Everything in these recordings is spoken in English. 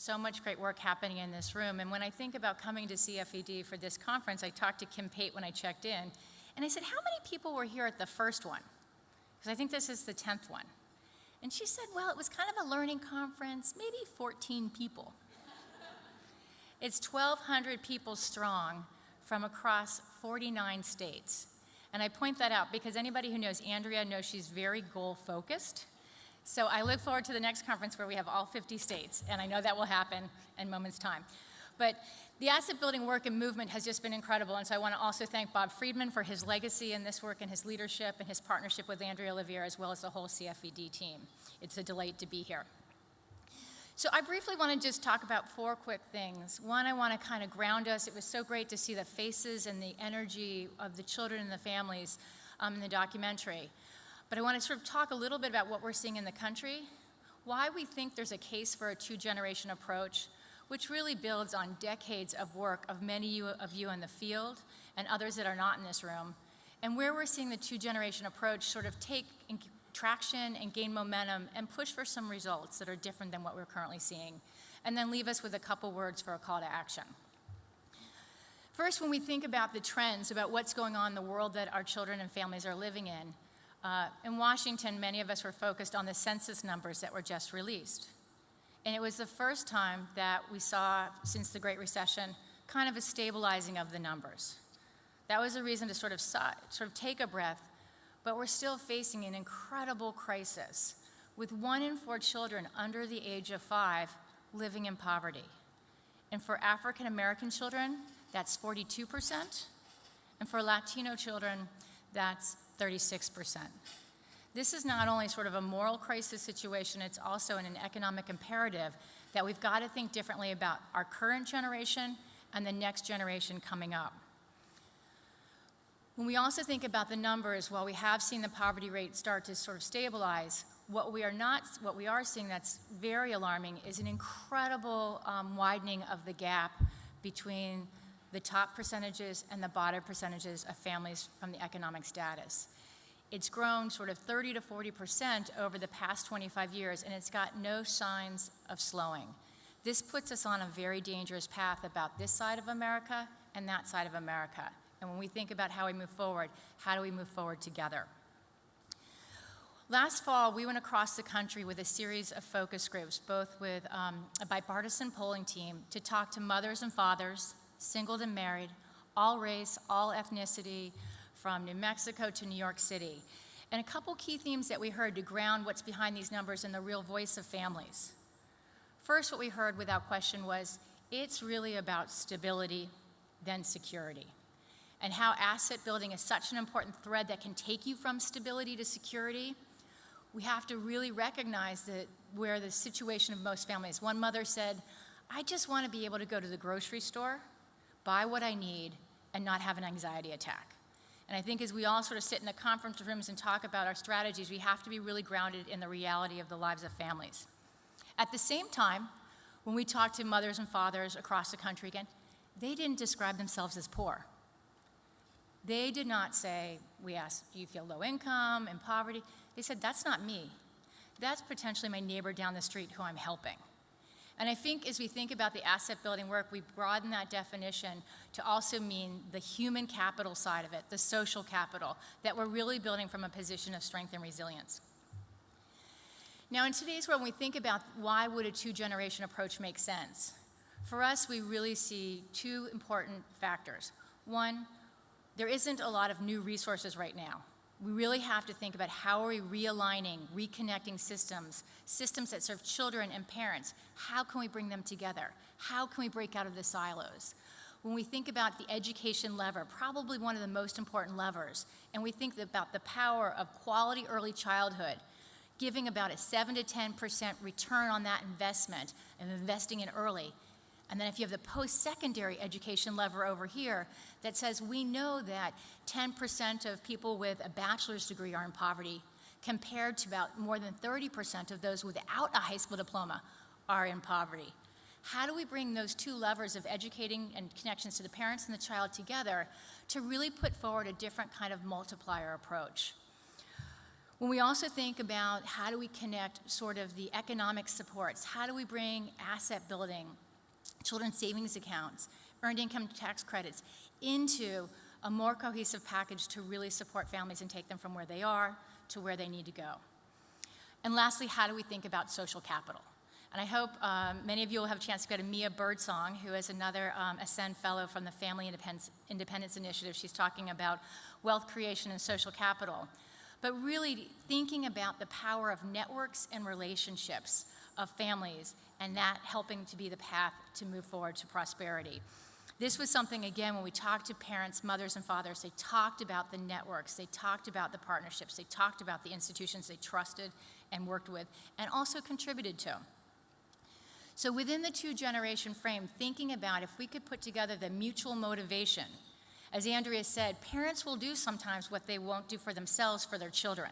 so much great work happening in this room. And when I think about coming to CFED for this conference, I talked to Kim Pate when I checked in, and I said, how many people were here at the first one? Because I think this is the 10th one. And she said, well, it was kind of a learning conference, maybe 14 people. It's 1,200 people strong from across 49 states. And I point that out because anybody who knows Andrea knows she's very goal-focused. So I look forward to the next conference where we have all 50 states, and I know that will happen in moments' time. But the asset building work and movement has just been incredible, and so I want to also thank Bob Friedman for his legacy in this work and his leadership and his partnership with Andrea Olivier as well as the whole CFED team. It's a delight to be here. So I briefly want to just talk about 4 quick things. One, I want to kind of ground us. It was so great to see the faces and the energy of the children and the families in the documentary. But I want to sort of talk a little bit about what we're seeing in the country, why we think there's a case for a 2-generation approach, which really builds on decades of work of many of you in the field and others that are not in this room, and where we're seeing the 2-generation approach sort of take traction and gain momentum and push for some results that are different than what we're currently seeing, and then leave us with a couple words for a call to action. First, when we think about the trends, about what's going on in the world that our children and families are living in Washington, many of us were focused on the census numbers that were just released. And it was the first time that we saw, since the Great Recession, kind of a stabilizing of the numbers. That was a reason to sort of take a breath, but we're still facing an incredible crisis with 1 in 4 children under the age of 5 living in poverty. And for African American children, that's 42%, and for Latino children, that's 36%. This is not only sort of a moral crisis situation, it's also an economic imperative that we've got to think differently about our current generation and the next generation coming up. When we also think about the numbers, while we have seen the poverty rate start to sort of stabilize, what we are seeing that's very alarming is an incredible widening of the gap between the top percentages and the bottom percentages of families from the economic status. It's grown sort of 30 to 40% over the past 25 years, and it's got no signs of slowing. This puts us on a very dangerous path about this side of America and that side of America. And when we think about how we move forward, how do we move forward together? Last fall, we went across the country with a series of focus groups, both with a bipartisan polling team, to talk to mothers and fathers, single and married, all race, all ethnicity, from New Mexico to New York City. And a couple key themes that we heard to ground what's behind these numbers and the real voice of families. First, what we heard without question was, it's really about stability, then security. And how asset building is such an important thread that can take you from stability to security. We have to really recognize that where the situation of most families. One mother said, I just want to be able to go to the grocery store, buy what I need, and not have an anxiety attack. And I think as we all sort of sit in the conference rooms and talk about our strategies, we have to be really grounded in the reality of the lives of families. At the same time, when we talk to mothers and fathers across the country again, they didn't describe themselves as poor. They did not say, we asked, do you feel low income and poverty? They said, that's not me. That's potentially my neighbor down the street who I'm helping. And I think as we think about the asset building work, we broaden that definition to also mean the human capital side of it, the social capital, that we're really building from a position of strength and resilience. Now in today's world, when we think about why would a 2-generation approach make sense, for us, we really see 2 important factors. One, there isn't a lot of new resources right now. We really have to think about how are we realigning, reconnecting systems that serve children and parents. How can we bring them together? How can we break out of the silos? When we think about the education lever, probably one of the most important levers, and we think about the power of quality early childhood, giving about a 7 to 10% return on that investment and investing in early. And then if you have the post-secondary education lever over here that says we know that 10% of people with a bachelor's degree are in poverty compared to about more than 30% of those without a high school diploma are in poverty. How do we bring those 2 levers of educating and connections to the parents and the child together to really put forward a different kind of multiplier approach? When we also think about how do we connect sort of the economic supports, how do we bring asset building, children's savings accounts, earned income tax credits into a more cohesive package to really support families and take them from where they are to where they need to go. And lastly, how do we think about social capital? And I hope many of you will have a chance to go to Mia Birdsong, who is another Ascend Fellow from the Family Independence Initiative. She's talking about wealth creation and social capital. But really thinking about the power of networks and relationships of families, and that helping to be the path to move forward to prosperity. This was something, again, when we talked to parents, mothers, and fathers, they talked about the networks, they talked about the partnerships, they talked about the institutions they trusted and worked with, and also contributed to. So within the two-generation frame, thinking about if we could put together the mutual motivation. As Andrea said, parents will do sometimes what they won't do for themselves for their children.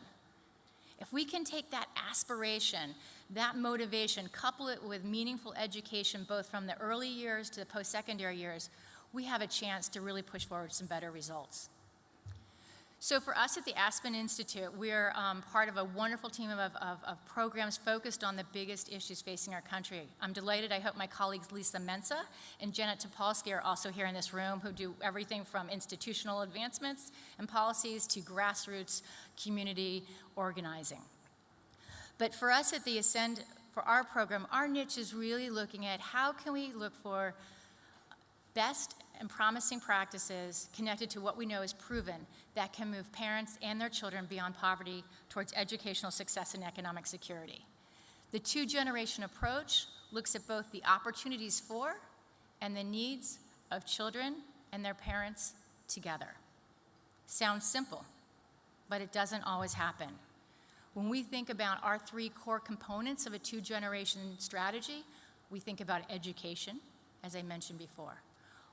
If we can take that aspiration, that motivation, couple it with meaningful education, both from the early years to the post-secondary years, we have a chance to really push forward some better results. So for us at the Aspen Institute, we're part of a wonderful team of programs focused on the biggest issues facing our country. I'm delighted, I hope my colleagues Lisa Mensa and Janet Topolsky are also here in this room, who do everything from institutional advancements and policies to grassroots community organizing. But for us at the Ascend, for our program, our niche is really looking at how can we look for best and promising practices connected to what we know is proven that can move parents and their children beyond poverty towards educational success and economic security. The two-generation approach looks at both the opportunities for and the needs of children and their parents together. Sounds simple, but it doesn't always happen. When we think about our three core components of a two-generation strategy, we think about education, as I mentioned before.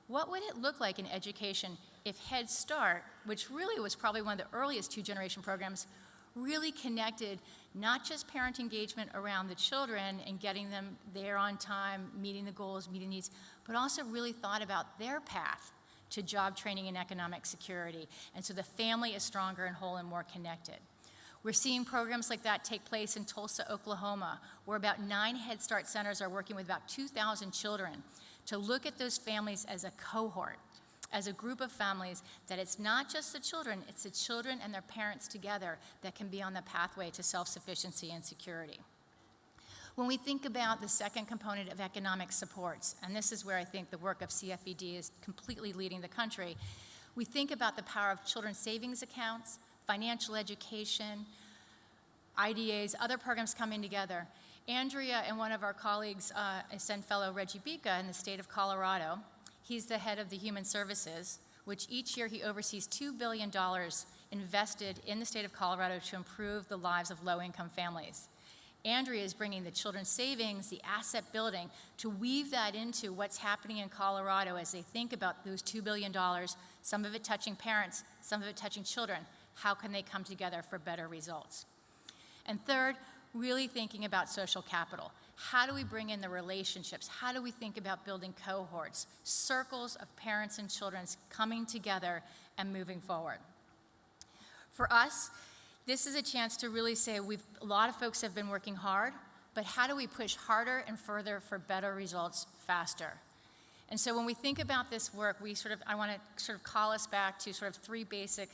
What would it look like in education if Head Start, which really was probably one of the earliest two-generation programs, really connected not just parent engagement around the children and getting them there on time, meeting the goals, meeting needs, but also really thought about their path to job training and economic security, and so the family is stronger and whole and more connected. We're seeing programs like that take place in Tulsa, Oklahoma, where about 9 Head Start centers are working with about 2,000 children to look at those families as a cohort, as a group of families, that it's not just the children, it's the children and their parents together that can be on the pathway to self-sufficiency and security. When we think about the second component of economic supports, and this is where I think the work of CFED is completely leading the country, we think about the power of children's savings accounts, financial education, IDAs, other programs coming together. Andrea and one of our colleagues, Ascend Fellow Reggie Bika in the state of Colorado, he's the head of the Human Services, which each year he oversees $2 billion invested in the state of Colorado to improve the lives of low-income families. Andrea is bringing the children's savings, the asset building, to weave that into what's happening in Colorado as they think about those $2 billion, some of it touching parents, some of it touching children. How can they come together for better results? And third, really thinking about social capital. How do we bring in the relationships? How do we think about building cohorts, circles of parents and children coming together and moving forward? For us, this is a chance to really say a lot of folks have been working hard, but how do we push harder and further for better results faster? And so when we think about this work, I want to sort of call us back to sort of three basic,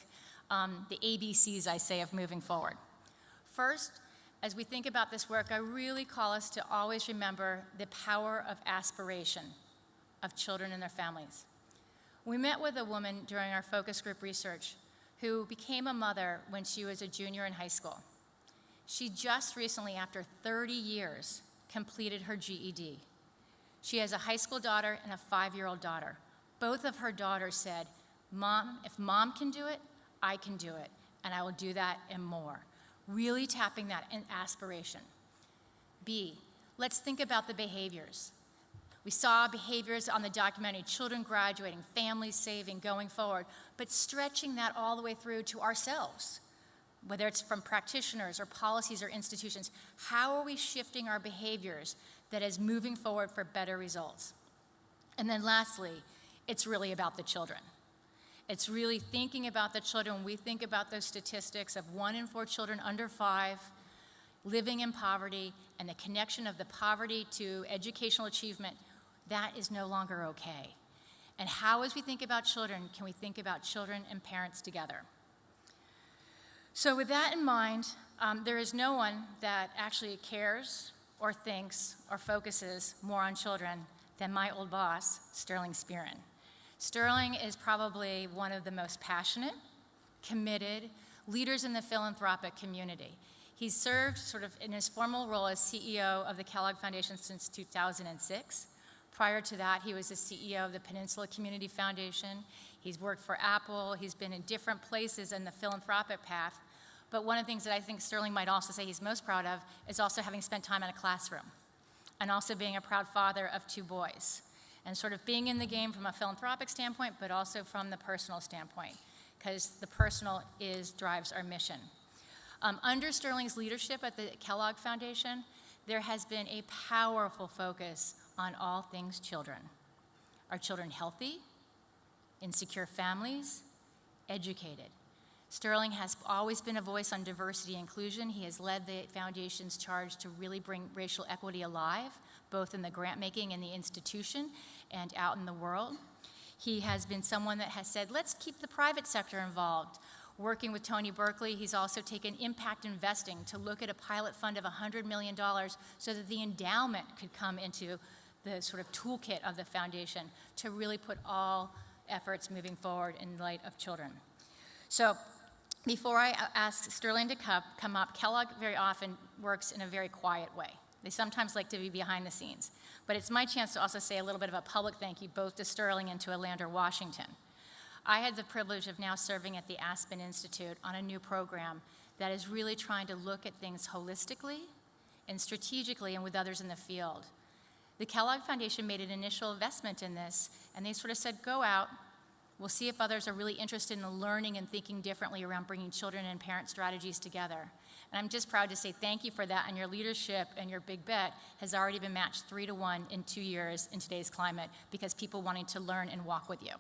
the ABCs, I say, of moving forward. First, as we think about this work, I really call us to always remember the power of aspiration of children and their families. We met with a woman during our focus group research who became a mother when she was a junior in high school. She just recently, after 30 years, completed her GED. She has a high school daughter and a 5-year-old daughter. Both of her daughters said, "Mom, if Mom can do it, I can do it, and I will do that and more." Really tapping that in aspiration. B, let's think about the behaviors. We saw behaviors on the documentary, children graduating, families saving, going forward, but stretching that all the way through to ourselves, whether it's from practitioners or policies or institutions. How are we shifting our behaviors that is moving forward for better results? And then lastly, it's really about the children. It's really thinking about the children. When we think about those statistics of 1 in 4 children under 5 living in poverty and the connection of the poverty to educational achievement, that is no longer okay. And how, as we think about children, can we think about children and parents together? So with that in mind, there is no one that actually cares or thinks or focuses more on children than my old boss, Sterling Spearin. Sterling is probably one of the most passionate, committed leaders in the philanthropic community. He's served sort of in his formal role as CEO of the Kellogg Foundation since 2006. Prior to that, he was the CEO of the Peninsula Community Foundation. He's worked for Apple. He's been in different places in the philanthropic path. But one of the things that I think Sterling might also say he's most proud of is also having spent time in a classroom and also being a proud father of 2 boys and sort of being in the game from a philanthropic standpoint, but also from the personal standpoint, because the personal drives our mission. Under Sterling's leadership at the Kellogg Foundation, there has been a powerful focus on all things children. Are children healthy, in secure families, educated? Sterling has always been a voice on diversity and inclusion. He has led the foundation's charge to really bring racial equity alive, both in the grant making in the institution and out in the world. He has been someone that has said, let's keep the private sector involved. Working with Tony Berkeley, he's also taken impact investing to look at a pilot fund of $100 million so that the endowment could come into the sort of toolkit of the foundation to really put all efforts moving forward in light of children. So before I ask Sterling to come up, Kellogg very often works in a very quiet way. They sometimes like to be behind the scenes. But it's my chance to also say a little bit of a public thank you both to Sterling and to Alander Washington. I had the privilege of now serving at the Aspen Institute on a new program that is really trying to look at things holistically and strategically and with others in the field. The Kellogg Foundation made an initial investment in this, and they sort of said, go out, we'll see if others are really interested in learning and thinking differently around bringing children and parent strategies together. And I'm just proud to say thank you for that, and your leadership and your big bet has already been matched 3-to-1 in 2 years in today's climate because people wanting to learn and walk with you.